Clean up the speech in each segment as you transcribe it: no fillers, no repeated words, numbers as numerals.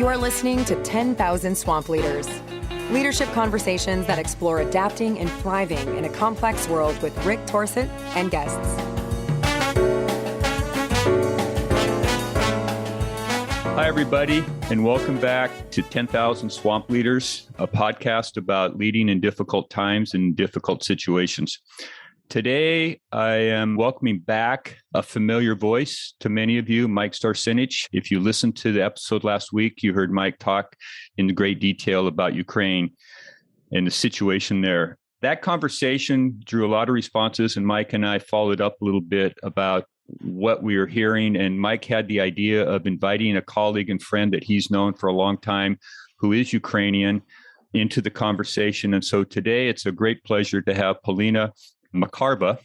are listening to 10,000 Swamp Leaders, leadership conversations that explore adapting and thriving in a complex world with Rick Torsett and guests. Hi, everybody, and welcome back to 10,000 Swamp Leaders, a podcast about leading in difficult times and difficult situations. Today, I am welcoming back a familiar voice to many of you, Mike Starsinich. If you listened to the episode last week, you heard Mike talk in great detail about Ukraine and the situation there. That conversation drew a lot of responses, and Mike and I followed up a little bit about what we were hearing. And Mike had the idea of inviting a colleague and friend that he's known for a long time, who is Ukrainian, into the conversation. And so today, it's a great pleasure to have Polina Makarova,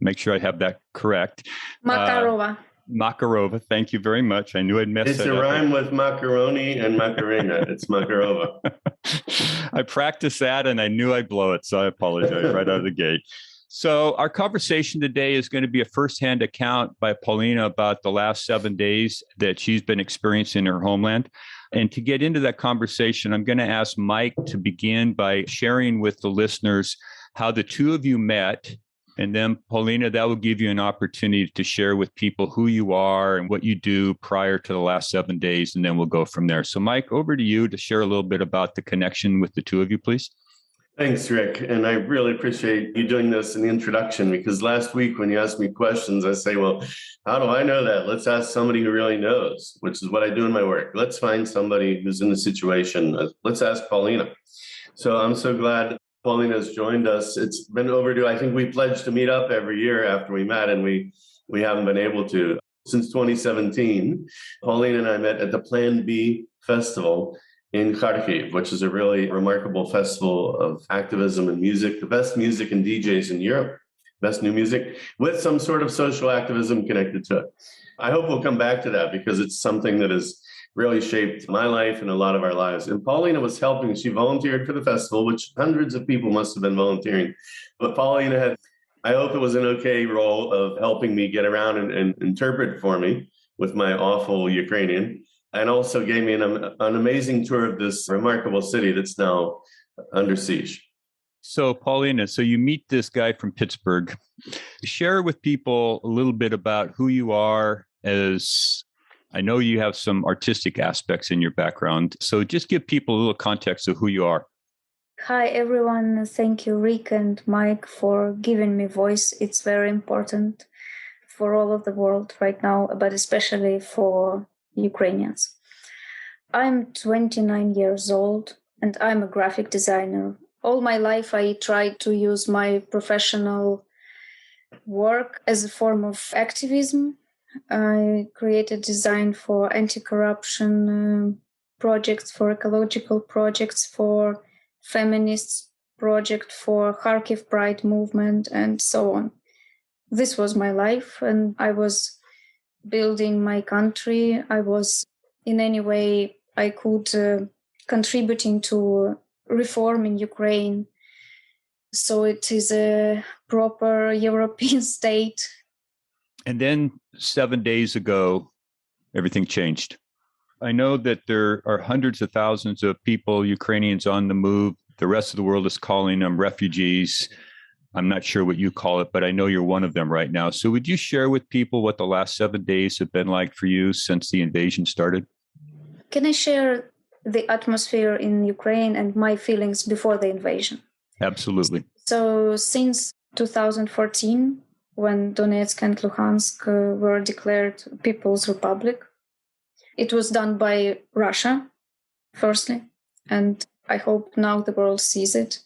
make sure I have that correct. Makarova. Makarova, thank you very much. I knew I'd mess it up. It's a rhyme with macaroni and Macarena. It's Makarova. I practiced that and I knew I'd blow it, so I apologize right out of the gate. So our conversation today is going to be a firsthand account by Polina about the last 7 days that she's been experiencing in her homeland. And to get into that conversation, I'm going to ask Mike to begin by sharing with the listeners how the two of you met. And then, Polina, that will give you an opportunity to share with people who you are and what you do prior to the last 7 days. And then we'll go from there. So, Mike, over to you to share a little bit about the connection with the two of you, please. Thanks, Rick. And I really appreciate you doing this in the introduction, because last week when you asked me questions, I say, well, how do I know that? Let's ask somebody who really knows, which is what I do in my work. Let's find somebody who's in the situation. Let's ask Polina. So I'm so glad Polina has joined us. It's been overdue. I think we pledged to meet up every year after we met, and we haven't been able to. Since 2017, Polina and I met at the Plan B Festival in Kharkiv, which is a really remarkable festival of activism and music, the best music and DJs in Europe, best new music, with some sort of social activism connected to it. I hope we'll come back to that because it's something that has really shaped my life and a lot of our lives. And Polina was helping. She volunteered for the festival, which hundreds of people must have been volunteering. But Polina had, I hope it was an okay role of helping me get around and interpret for me with my awful Ukrainian, and also gave me an amazing tour of this remarkable city that's now under siege. So, Polina, so you meet this guy from Pittsburgh. Share with people a little bit about who you are, as I know you have some artistic aspects in your background. So just give people a little context of who you are. Hi, everyone. Thank you, Rick and Mike, for giving me voice. It's very important for all of the world right now, but especially for Ukrainians. I'm 29 years old and I'm a graphic designer. All my life, I tried to use my professional work as a form of activism. I created design for anti-corruption projects, for ecological projects, for feminist project, for Kharkiv Pride movement, and so on. This was my life, and I was building my country. I was, in any way I could, contributing to reform in Ukraine. So it is a proper European state. And then 7 days ago, everything changed. I know that there are hundreds of thousands of people, Ukrainians, on the move. The rest of the world is calling them refugees. I'm not sure what you call it, but I know you're one of them right now. So would you share with people what the last 7 days have been like for you since the invasion started? Can I share the atmosphere in Ukraine and my feelings before the invasion? Absolutely. So since 2014, when Donetsk and Luhansk were declared People's Republic, it was done by Russia, firstly, and I hope now the world sees it.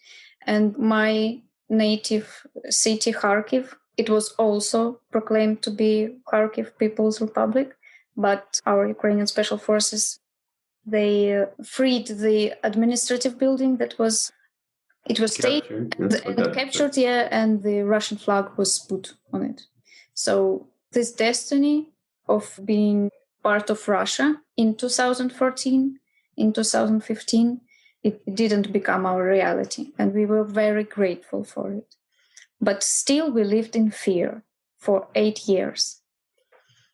And my native city, Kharkiv, it was also proclaimed to be Kharkiv People's Republic, but our Ukrainian special forces, they freed the administrative building that was, it was taken and captured, and the Russian flag was put on it. So this destiny of being part of Russia in 2014, in 2015, it didn't become our reality, and we were very grateful for it. But still, we lived in fear for 8 years.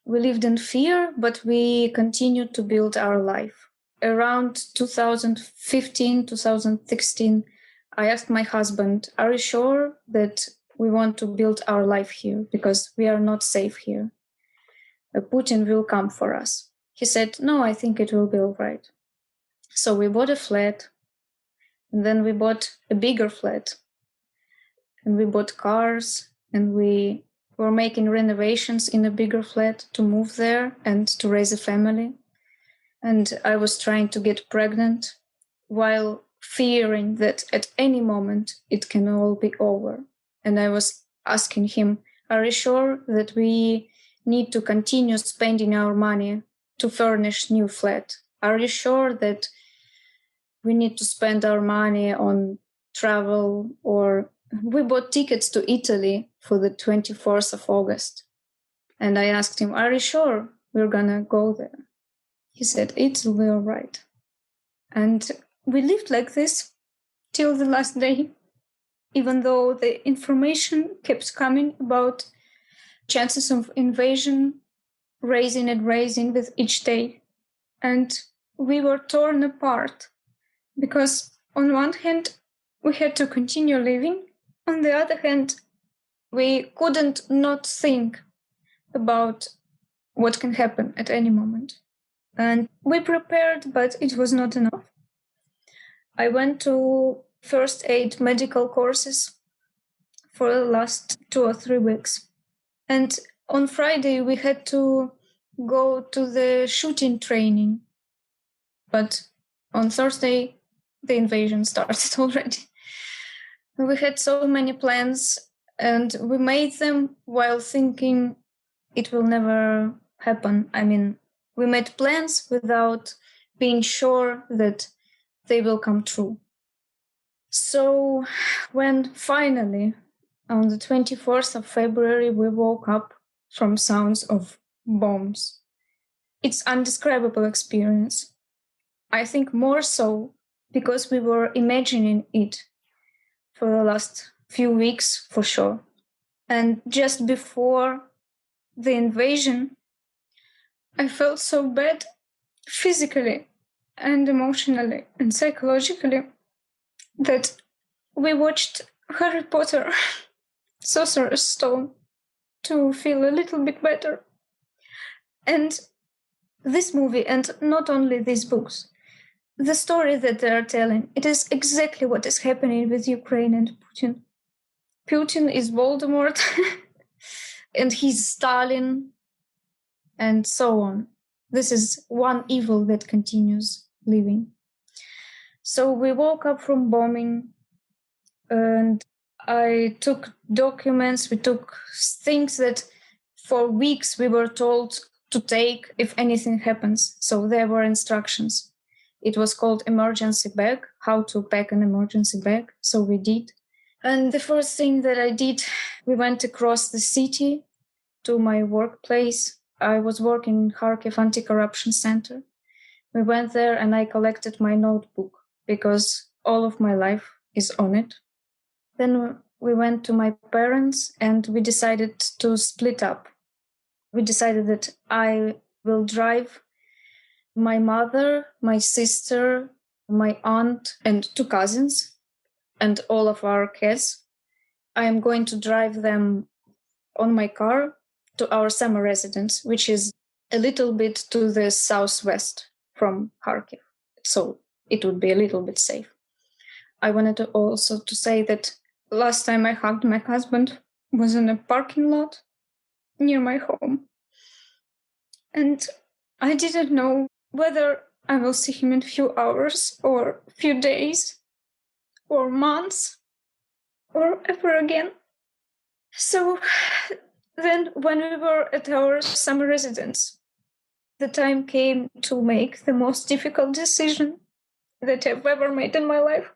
We lived in fear, but we continued to build our life. around 2015, 2016, I asked my husband, are you sure that we want to build our life here? Because we are not safe here. Putin will come for us. He said, no, I think it will be all right. So we bought a flat, and then we bought a bigger flat, and we bought cars, and we were making renovations in a bigger flat to move there and to raise a family. And I was trying to get pregnant while fearing that at any moment it can all be over. And I was asking him, are you sure that we need to continue spending our money to furnish new flat? Are you sure that we need to spend our money on travel? Or we bought tickets to Italy for the 24th of August. And I asked him, are you sure we're gonna go there? He said, it will be all right. And we lived like this till the last day, even though the information kept coming about chances of invasion raising and raising with each day. And we were torn apart because on one hand, we had to continue living. On the other hand, we couldn't not think about what can happen at any moment. And we prepared, but it was not enough. I went to first aid medical courses for the last 2 or 3 weeks. And on Friday, we had to go to the shooting training. But on Thursday, the invasion started already. We had so many plans, and we made them while thinking it will never happen. I mean, we made plans without being sure that they will come true. So when finally, on the 24th of February, we woke up from sounds of bombs, it's an indescribable experience. I think more so because we were imagining it for the last few weeks, for sure. And just before the invasion, I felt so bad physically and emotionally and psychologically that we watched Harry Potter, Sorcerer's Stone, to feel a little bit better. And this movie, and not only these books, the story that they are telling, it is exactly what is happening with Ukraine and Putin. Putin is Voldemort, and he's Stalin, and so on. This is one evil that continues living. So we woke up from bombing, and I took documents, we took things that for weeks we were told to take if anything happens. So there were instructions. It was called emergency bag, how to pack an emergency bag. So we did. And the first thing that I did, we went across the city to my workplace. I was working in Kharkiv Anti-Corruption Center. We went there and I collected my notebook because all of my life is on it. Then we went to my parents and we decided to split up. We decided that I will drive my mother, my sister, my aunt, and 2 cousins, and all of our kids. I am going to drive them on my car to our summer residence, which is a little bit to the southwest from Kharkiv. So it would be a little bit safe. I wanted to also to say that last time I hugged my husband was in a parking lot near my home. And I didn't know whether I will see him in a few hours or a few days or months or ever again. So then when we were at our summer residence, the time came to make the most difficult decision that I've ever made in my life,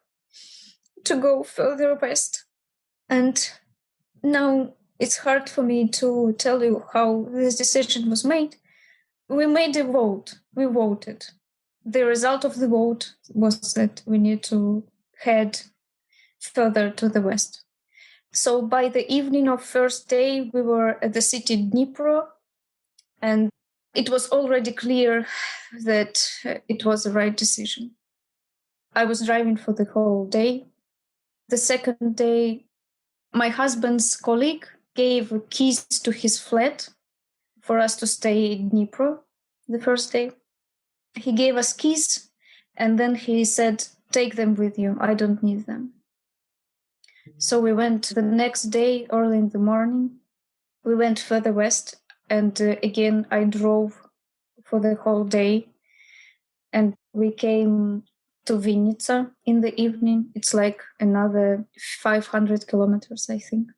to go further west. And now it's hard for me to tell you how this decision was made. We made a vote. We voted. The result of the vote was that we need to head further to the west. So by the evening of first day, we were at the city Dnipro, and it was already clear that it was the right decision. I was driving for the whole day. The second day, my husband's colleague gave keys to his flat for us to stay in Dnipro the first day. He gave us keys and then he said, take them with you. I don't need them. So we went the next day, early in the morning. We went further west and again, I drove for the whole day and we came to Vinnytsia in the evening. It's like another 500 kilometers, I think.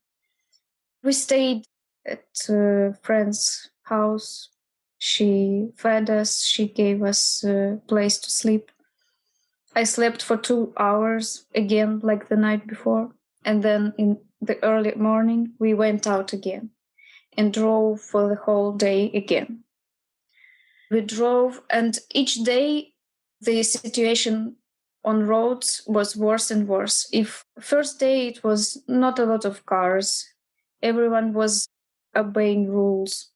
We stayed at a friend's house. She fed us. She gave us a place to sleep. I slept for 2 hours again, like the night before. And then in the early morning, we went out again and drove for the whole day again. We drove, and each day the situation on roads was worse and worse. If first day it was not a lot of cars, everyone was obeying rules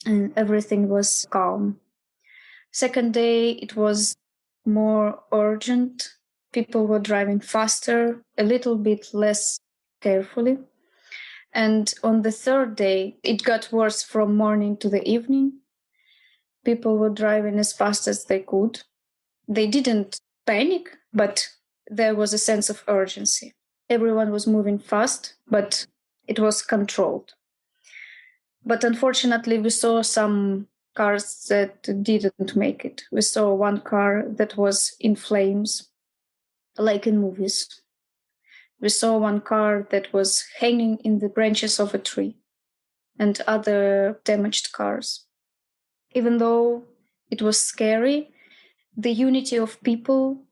and everything was calm. Second day it was more urgent. People were driving faster, a little bit less carefully. And on the third day, it got worse from morning to the evening. People were driving as fast as they could. They didn't panic, but there was a sense of urgency. Everyone was moving fast, but it was controlled. But unfortunately, we saw some cars that didn't make it. We saw one car that was in flames, like in movies. We saw one car that was hanging in the branches of a tree, and other damaged cars. Even though it was scary, the unity of people,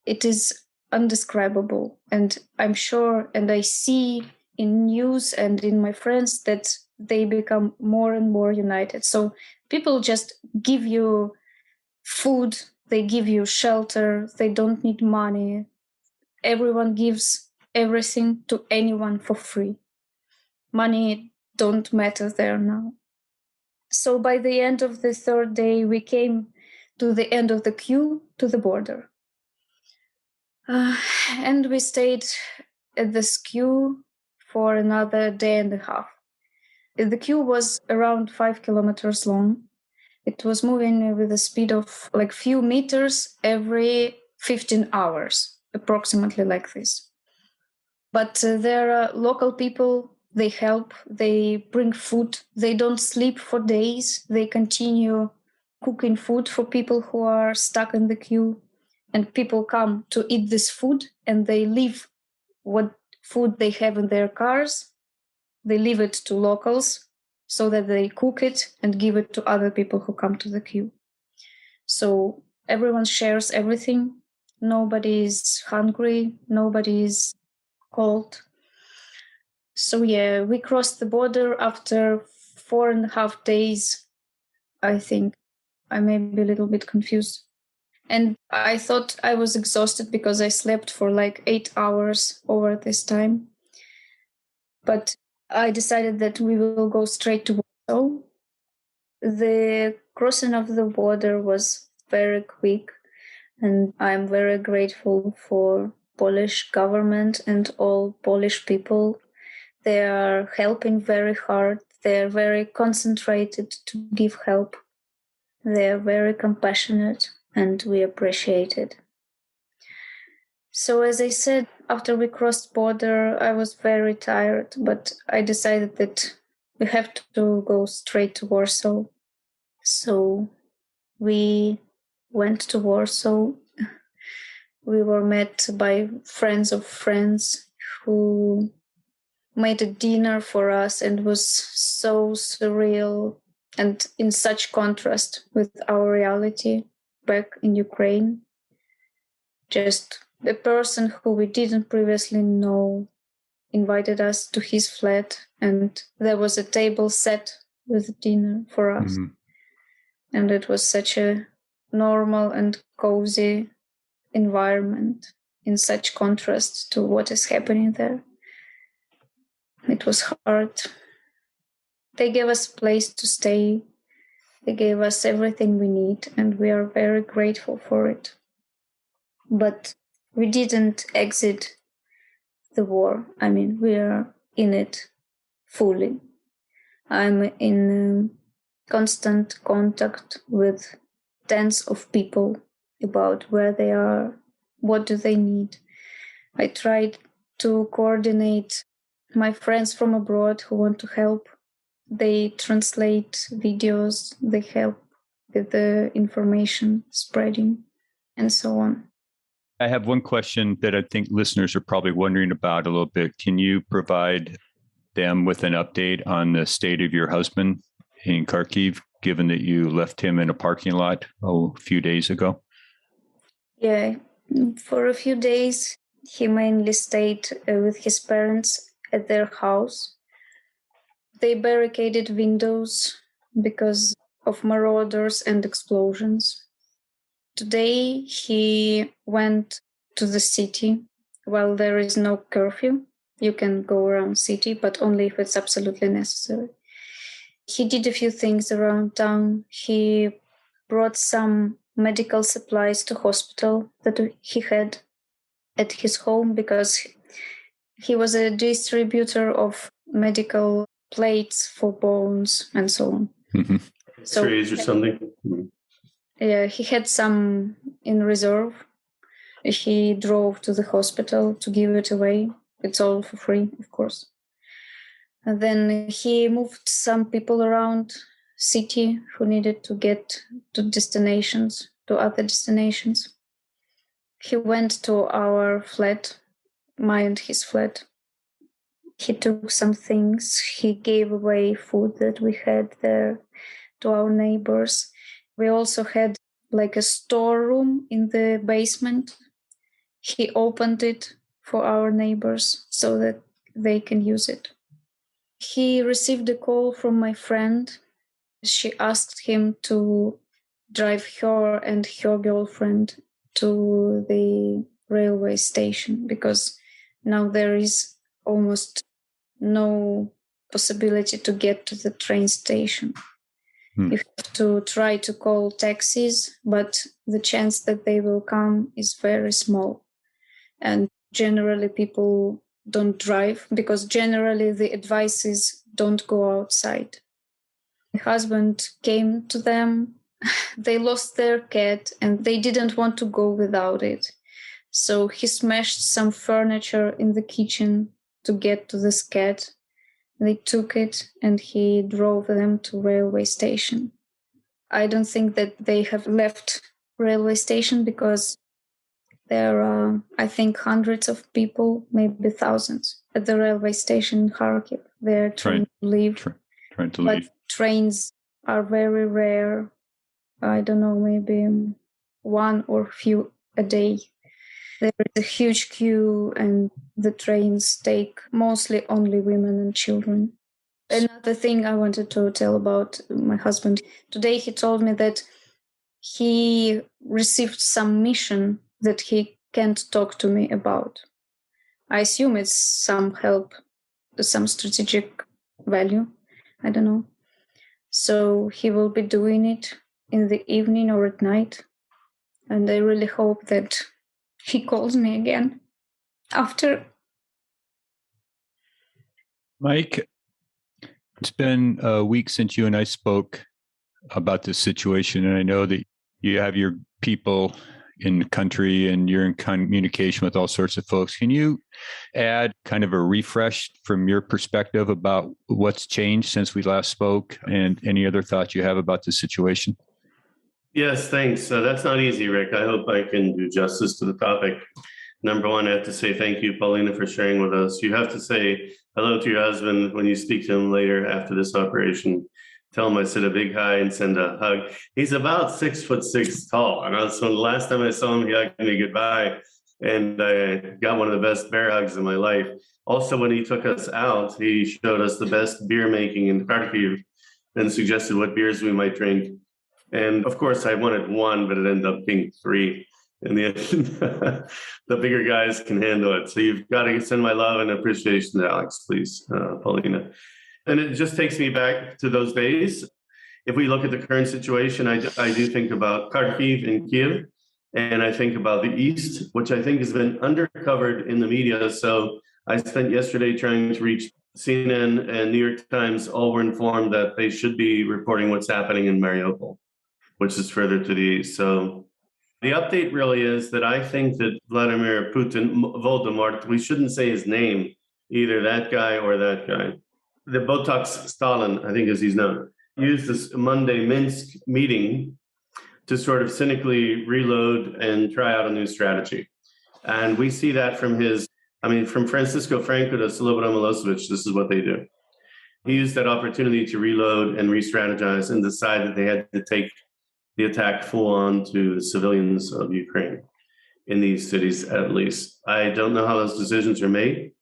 it is undescribable. And I'm sure, and I see in news and in my friends that they become more and more united. So people just give you food, they give you shelter, they don't need money. Everyone gives everything to anyone for free. Money don't matter there now. So by the end of the third day, we came to the end of the queue to the border. And we stayed at this queue for another day and a half. The queue was around 5 kilometers long. It was moving with a speed of like few meters every 15 hours, approximately like this. But there are local people, they help, they bring food, they don't sleep for days, they continue cooking food for people who are stuck in the queue. And people come to eat this food and they leave what food they have in their cars. They leave it to locals so that they cook it and give it to other people who come to the queue. So everyone shares everything. Nobody is hungry. Nobody is cold. So yeah, we crossed the border after 4.5 days. I think I may be a little bit confused. And I thought I was exhausted because I slept for like 8 hours over this time. But I decided that we will go straight to Warsaw. The crossing of the border was very quick, and I'm very grateful for Polish government and all Polish people. They are helping very hard. They are very concentrated to give help. They are very compassionate, and we appreciate it. So as I said, after we crossed border, I was very tired, but I decided that we have to go straight to Warsaw. So we went to Warsaw. We were met by friends of friends who made a dinner for us, and was so surreal and in such contrast with our reality back in Ukraine. Just a person who we didn't previously know invited us to his flat, and there was a table set with dinner for us. Mm-hmm. And it was such a normal and cozy environment in such contrast to what is happening there. It was hard. They gave us a place to stay. They gave us everything we need, and we are very grateful for it. But we didn't exit the war. I mean, we are in it fully. I'm in constant contact with tens of people about where they are, what do they need. I tried to coordinate my friends from abroad who want to help. They translate videos, they help with the information spreading, and so on. I have one question that I think listeners are probably wondering about a little bit. Can you provide them with an update on the state of your husband in Kharkiv, given that you left him in a parking lot a few days ago? Yeah, for a few days, he mainly stayed with his parents at their house. They barricaded windows because of marauders and explosions. Today, he went to the city while there is no curfew. You can go around city, but only if it's absolutely necessary. He did a few things around town. He brought some medical supplies to hospital that he had at his home because he was a distributor of medical plates for bones and so on. Mm-hmm. So, X-rays or something? yeah, he had some in reserve. He drove to the hospital to give it away. It's all for free, of course. And then he moved some people around city who needed to get to destinations, to other destinations. He went to our flat, my and his flat. He took some things. He gave away food that we had there to our neighbors. We also had like a storeroom in the basement. He opened it for our neighbors so that they can use it. He received a call from my friend. She asked him to drive her and her girlfriend to the railway station because now there is almost no possibility to get to the train station. You have to try to call taxis, but the chance that they will come is very small. And generally people don't drive because generally the advice is don't go outside. My husband came to them. They lost their cat and they didn't want to go without it. So he smashed some furniture in the kitchen to get to this cat. They took it and he drove them to railway station. I don't think that they have left railway station because there are, I think, hundreds of people, maybe thousands, at the railway station in Kharkiv. They're trying to leave. Trying to but leave. Trains are very rare. I don't know, maybe one or few a day. There is a huge queue and the trains take mostly only women and children. Another thing I wanted to tell about my husband. Today he told me that he received some mission that he can't talk to me about. I assume it's some help, some strategic value. I don't know. So he will be doing it in the evening or at night. And I really hope that he calls me again after. Mike, it's been a week since you and I spoke about this situation, and I know that you have your people in the country and you're in communication with all sorts of folks. Can you add kind of a refresh from your perspective about what's changed since we last spoke and any other thoughts you have about the situation? Yes, thanks. That's not easy, Rick. I hope I can do justice to the topic. Number one, I have to say thank you, Polina, for sharing with us. You have to say hello to your husband when you speak to him later after this operation. Tell him I said a big hi and send a hug. He's about 6'6" tall. And so the last time I saw him, he hugged me goodbye. And I got one of the best bear hugs in my life. Also, when he took us out, he showed us the best beer making in Kharkiv and suggested what beers we might drink. And of course, I wanted one, but it ended up being 3. In the end, the bigger guys can handle it. So you've got to send my love and appreciation to Alex, please, Polina. And it just takes me back to those days. if we look at the current situation, I do think about Kharkiv and Kiev, and I think about the East, which I think has been undercovered in the media. So I spent yesterday trying to reach CNN and New York Times. All were informed that they should be reporting what's happening in Mariupol, which is further to the east. So the update really is that I think that Vladimir Putin, Voldemort, we shouldn't say his name, either that guy or that guy. The Botox Stalin, I think as he's known, used this Monday Minsk meeting to sort of cynically reload and try out a new strategy. And we see that from from Francisco Franco to Slobodan Milosevic, this is what they do. He used that opportunity to reload and re-strategize and decide that they had to take the attack full on to the civilians of Ukraine, in these cities at least. I don't know how those decisions are made,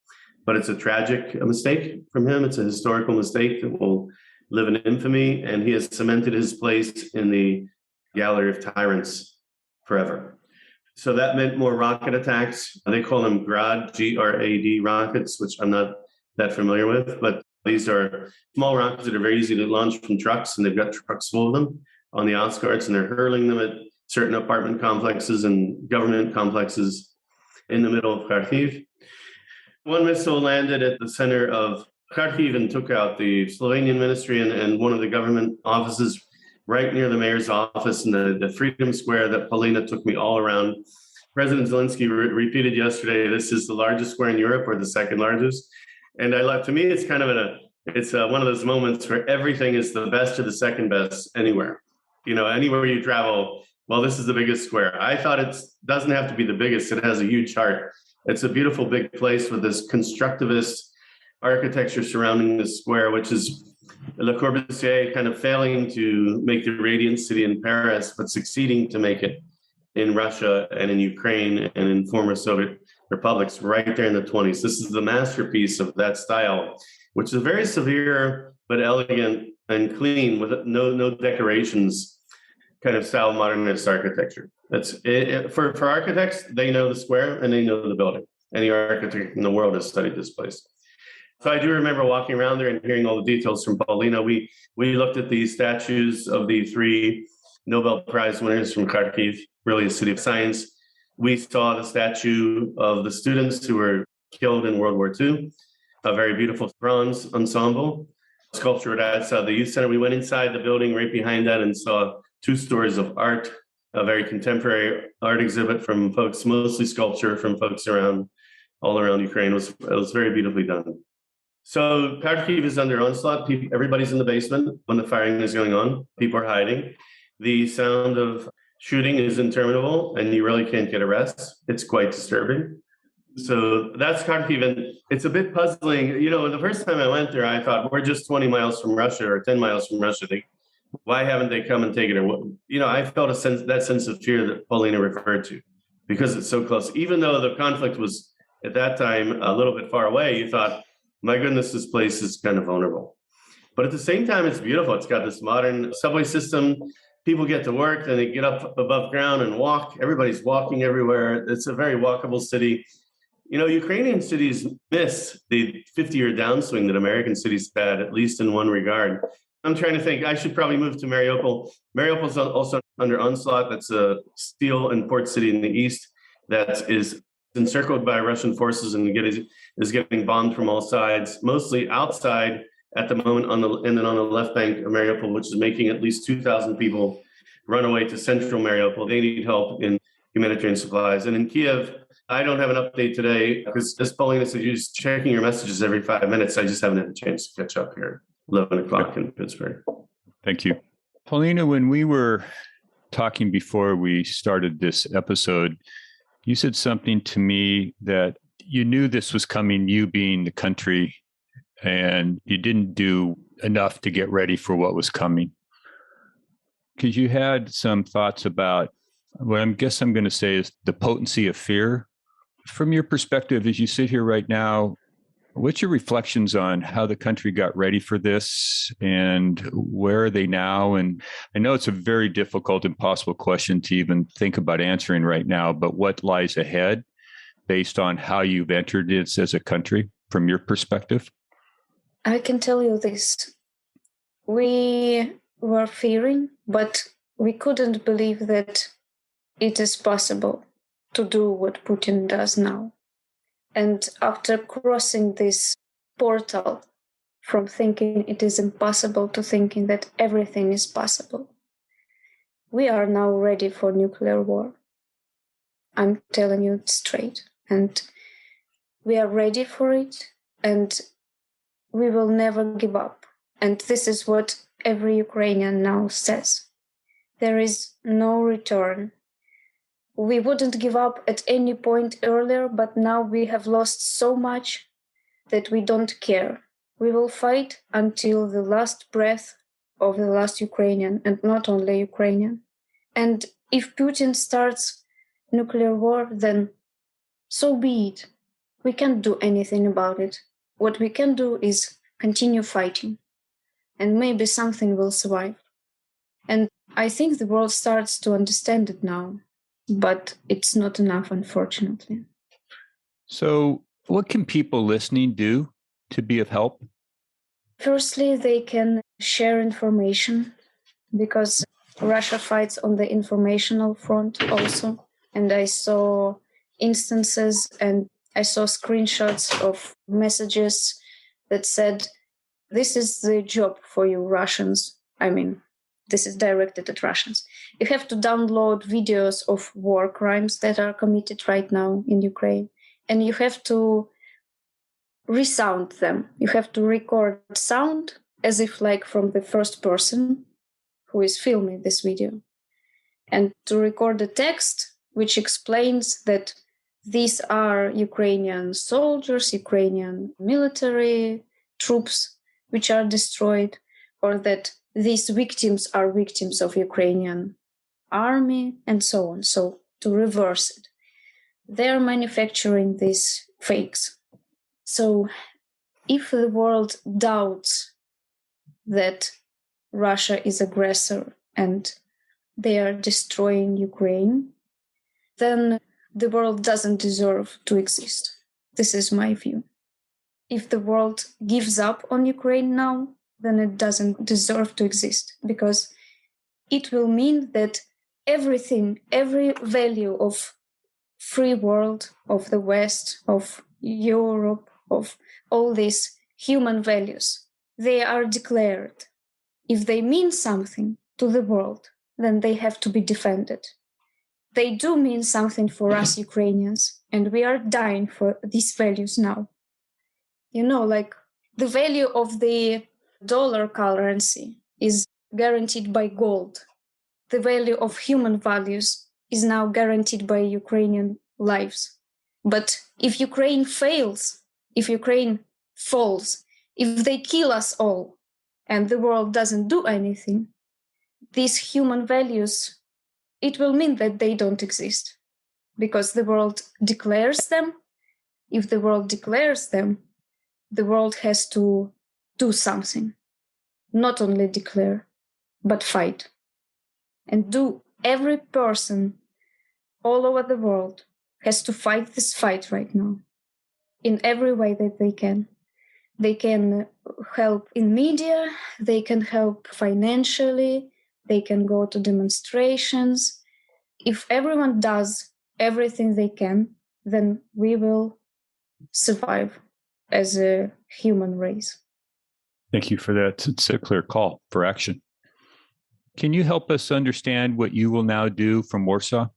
but it's a tragic mistake from him. It's a historical mistake that will live in infamy, and he has cemented his place in the gallery of tyrants forever. So that meant more rocket attacks. They call them GRAD, G-R-A-D rockets, which I'm not that familiar with, but these are small rockets that are very easy to launch from trucks, and they've got trucks full of them on the outskirts, and they're hurling them at certain apartment complexes and government complexes in the middle of Kharkiv. One missile landed at the center of Kharkiv and took out the Slovenian ministry and one of the government offices right near the mayor's office in the Freedom Square that Polina took me all around. President Zelensky repeated yesterday, this is the largest square in Europe or the second largest. And to me, it's kind of one of those moments where everything is the best or the second best anywhere. Anywhere you travel, well, this is the biggest square. I thought it doesn't have to be the biggest. It has a huge heart. It's a beautiful big place with this constructivist architecture surrounding the square, which is Le Corbusier kind of failing to make the radiant city in Paris, but succeeding to make it in Russia and in Ukraine and in former Soviet republics right there in the 1920s. This is the masterpiece of that style, which is very severe but elegant and clean with no decorations kind of style modernist architecture. That's it. For architects, they know the square and they know the building. Any architect in the world has studied this place. So I do remember walking around there and hearing all the details from Polina. We looked at the statues of the 3 Nobel Prize winners from Kharkiv, really a city of science. We saw the statue of the students who were killed in World War II, a very beautiful bronze ensemble, sculpture outside the youth center. We went inside the building right behind that and saw 2 stories of art, a very contemporary art exhibit from folks, mostly sculpture from folks all around Ukraine. It was very beautifully done. So Kharkiv is under onslaught. Everybody's in the basement when the firing is going on. People are hiding. The sound of shooting is interminable, and you really can't get a rest. It's quite disturbing. So that's Kharkiv, and it's a bit puzzling. The first time I went there, I thought, we're just 20 miles from Russia or 10 miles from Russia. Why haven't they come and taken it? I felt that sense of fear that Polina referred to, because it's so close. Even though the conflict was, at that time, a little bit far away, you thought, my goodness, this place is kind of vulnerable. But at the same time, it's beautiful. It's got this modern subway system. People get to work, then they get up above ground and walk. Everybody's walking everywhere. It's a very walkable city. Ukrainian cities miss the 50-year downswing that American cities had, at least in one regard. I'm trying to think, I should probably move to Mariupol. Mariupol's also under onslaught. That's a steel and port city in the east that is encircled by Russian forces and is getting bombed from all sides, mostly outside at the moment and then on the left bank of Mariupol, which is making at least 2,000 people run away to central Mariupol. They need help in humanitarian supplies. And in Kiev, I don't have an update today because, as Polina said, you're just checking your messages every 5 minutes. I just haven't had a chance to catch up here. 11 o'clock in Pittsburgh. Thank you. Polina, when we were talking before we started this episode, you said something to me that you knew this was coming, you being the country, and you didn't do enough to get ready for what was coming. Because you had some thoughts about what I'm going to say is the potency of fear. From your perspective, as you sit here right now, what's your reflections on how the country got ready for this and where are they now? And I know it's a very difficult, impossible question to even think about answering right now, but what lies ahead based on how you've entered this as a country from your perspective? I can tell you this. We were fearing, but we couldn't believe that it is possible to do what Putin does now. And after crossing this portal from thinking it is impossible to thinking that everything is possible, we are now ready for nuclear war. I'm telling you it straight. And we are ready for it, and we will never give up. And this is what every Ukrainian now says. There is no return. We wouldn't give up at any point earlier, but now we have lost so much that we don't care. We will fight until the last breath of the last Ukrainian, and not only Ukrainian. And if Putin starts nuclear war, then so be it. We can't do anything about it. What we can do is continue fighting, and maybe something will survive. And I think the world starts to understand it now, but it's not enough, unfortunately. So, what can people listening do to be of help? Firstly, they can share information, because Russia fights on the informational front also. And I saw instances and I saw screenshots of messages that said, this is the job for you Russians. I mean, this is directed at Russians. You have to download videos of war crimes that are committed right now in Ukraine, and you have to resound them. You have to record sound as if like from the first person who is filming this video, and to record the text which explains that these are Ukrainian soldiers, Ukrainian military troops which are destroyed, or that these victims are victims of Ukrainian army, and so on. So to reverse it. They're manufacturing these fakes. So if the world doubts that Russia is aggressor and they are destroying Ukraine, then the world doesn't deserve to exist. This is my view. If the world gives up on Ukraine now, then it doesn't deserve to exist, because it will mean that everything, every value of free world, of the West, of Europe, of all these human values, they are declared. If they mean something to the world, then they have to be defended. They do mean something for us Ukrainians, and we are dying for these values now. You know, like the value of the dollar currency is guaranteed by gold. The value of human values is now guaranteed by Ukrainian lives. But if Ukraine fails, if Ukraine falls, if they kill us all, and the world doesn't do anything, these human values, it will mean that they don't exist, because the world declares them. If the world declares them, the world has to do something, not only declare, but fight. And every person all over the world has to fight this fight right now in every way that they can. They can help in media, they can help financially, they can go to demonstrations. If everyone does everything they can, then we will survive as a human race. Thank you for that. It's a clear call for action. Can you help us understand what you will now do from Warsaw?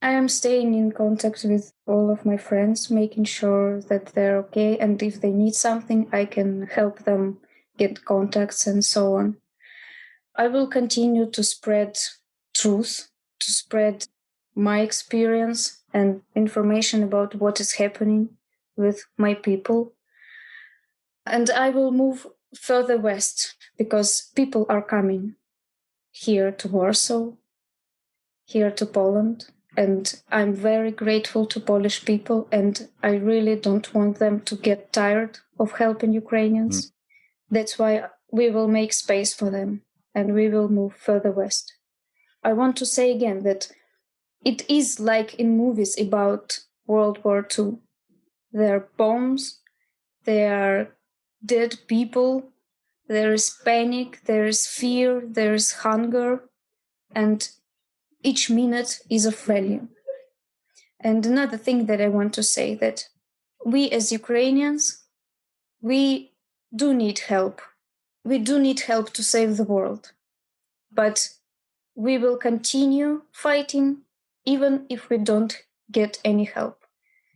I am staying in contact with all of my friends, making sure that they're okay. And if they need something, I can help them get contacts and so on. I will continue to spread truth, to spread my experience and information about what is happening with my people. And I will move further west, because people are coming here to Warsaw, here to Poland. And I'm very grateful to Polish people, and I really don't want them to get tired of helping Ukrainians. That's why we will make space for them, and we will move further west. I want to say again that it is like in movies about World War II. There are bombs, there are dead people, there is panic, there is fear, there is hunger, and each minute is of value. And another thing that I want to say, that we as Ukrainians, we do need help. We do need help to save the world. But we will continue fighting even if we don't get any help.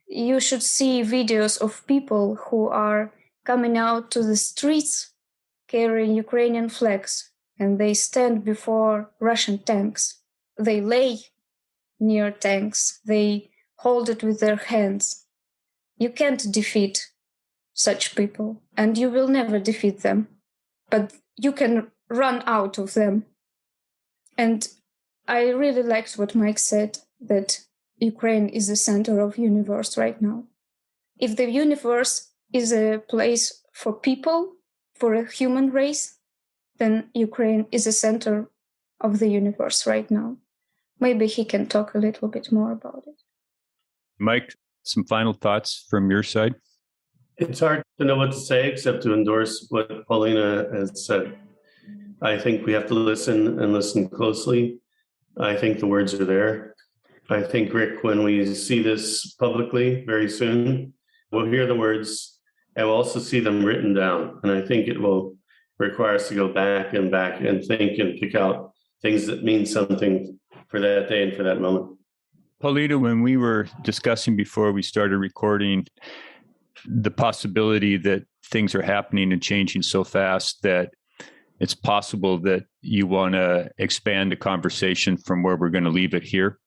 You should see videos of people who are coming out to the streets carrying Ukrainian flags, and they stand before Russian tanks. They lay near tanks. They hold it with their hands. You can't defeat such people, and you will never defeat them, but you can run out of them. And I really liked what Mike said, that Ukraine is the center of the universe right now. If the universe is a place for people, for a human race, then Ukraine is the center of the universe right now. Maybe he can talk a little bit more about it. Mike, some final thoughts from your side? It's hard to know what to say except to endorse what Polina has said. I think we have to listen and listen closely. I think the words are there. I think, Rick, when we see this publicly very soon, we'll hear the words and we'll also see them written down. And I think it will require us to go back and think and pick out things that mean something for that day and for that moment. Polina, when we were discussing before we started recording the possibility that things are happening and changing so fast that it's possible that you want to expand the conversation from where we're going to leave it here.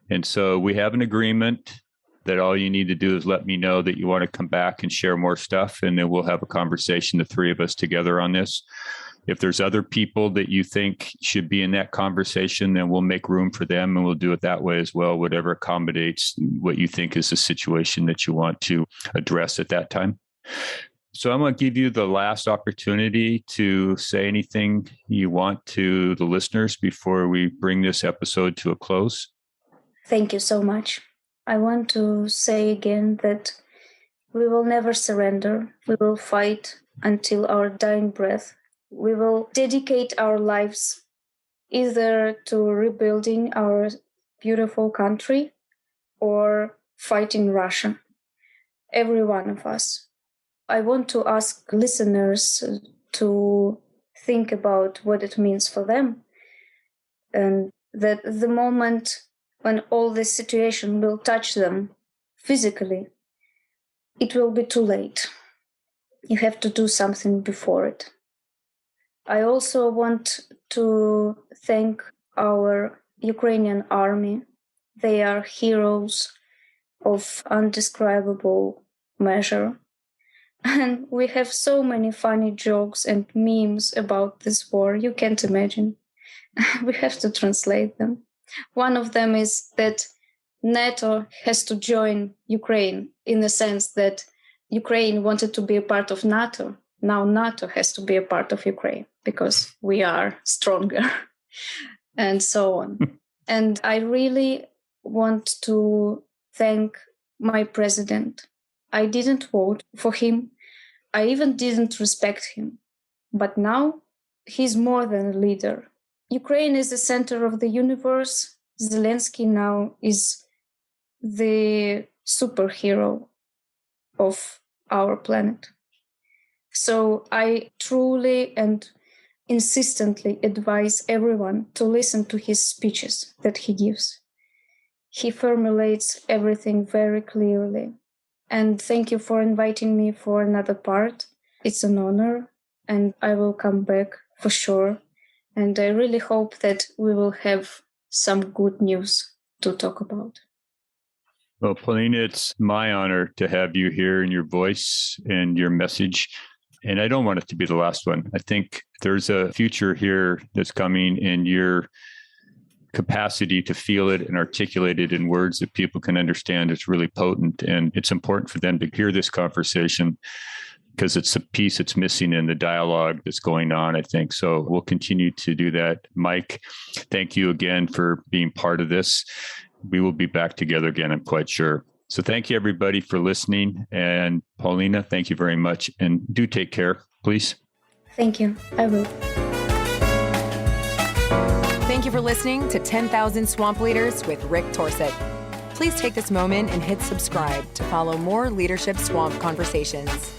And so we have an agreement that all you need to do is let me know that you want to come back and share more stuff, and then we'll have a conversation, the three of us together on this. If there's other people that you think should be in that conversation, then we'll make room for them and we'll do it that way as well, whatever accommodates what you think is the situation that you want to address at that time. So I'm going to give you the last opportunity to say anything you want to the listeners before we bring this episode to a close. Thank you so much. I want to say again that we will never surrender. We will fight until our dying breath. We will dedicate our lives either to rebuilding our beautiful country or fighting Russia. Every one of us. I want to ask listeners to think about what it means for them, and that the moment when all this situation will touch them physically, it will be too late. You have to do something before it. I also want to thank our Ukrainian army. They are heroes of undescribable measure. And we have so many funny jokes and memes about this war. You can't imagine. We have to translate them. One of them is that NATO has to join Ukraine in the sense that Ukraine wanted to be a part of NATO. Now NATO has to be a part of Ukraine because we are stronger and so on. And I really want to thank my president. I didn't vote for him. I even didn't respect him. But now he's more than a leader. Ukraine is the center of the universe. Zelensky now is the superhero of our planet. So I truly and insistently advise everyone to listen to his speeches that he gives. He formulates everything very clearly. And thank you for inviting me for another part. It's an honor, and I will come back for sure. And I really hope that we will have some good news to talk about. Well, Polina, it's my honor to have you here and your voice and your message. And I don't want it to be the last one. I think there's a future here that's coming, and your capacity to feel it and articulate it in words that people can understand is really potent. And it's important for them to hear this conversation because it's a piece that's missing in the dialogue that's going on, I think. So we'll continue to do that. Mike, thank you again for being part of this. We will be back together again, I'm quite sure. So thank you, everybody, for listening. And Polina, thank you very much. And do take care, please. Thank you. I will. Thank you for listening to 10,000 Swamp Leaders with Rick Torset. Please take this moment and hit subscribe to follow more Leadership Swamp conversations.